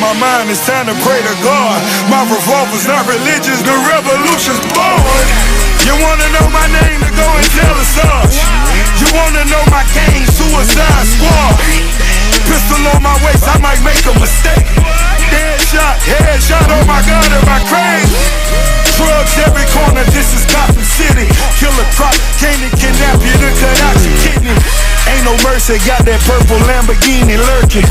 my mind, it's time to pray to God. My revolver's not religious, the revolution's born. You wanna know my name, to go and tell us all. You wanna know my gang, Suicide Squad. Pistol on my waist, I might make a mistake. Headshot, oh my God, am I crazy? Drugs every corner, this is Gotham City. Killer crop, came to kidnap you to cut out your kidney. Ain't no mercy, got that purple Lamborghini lurking.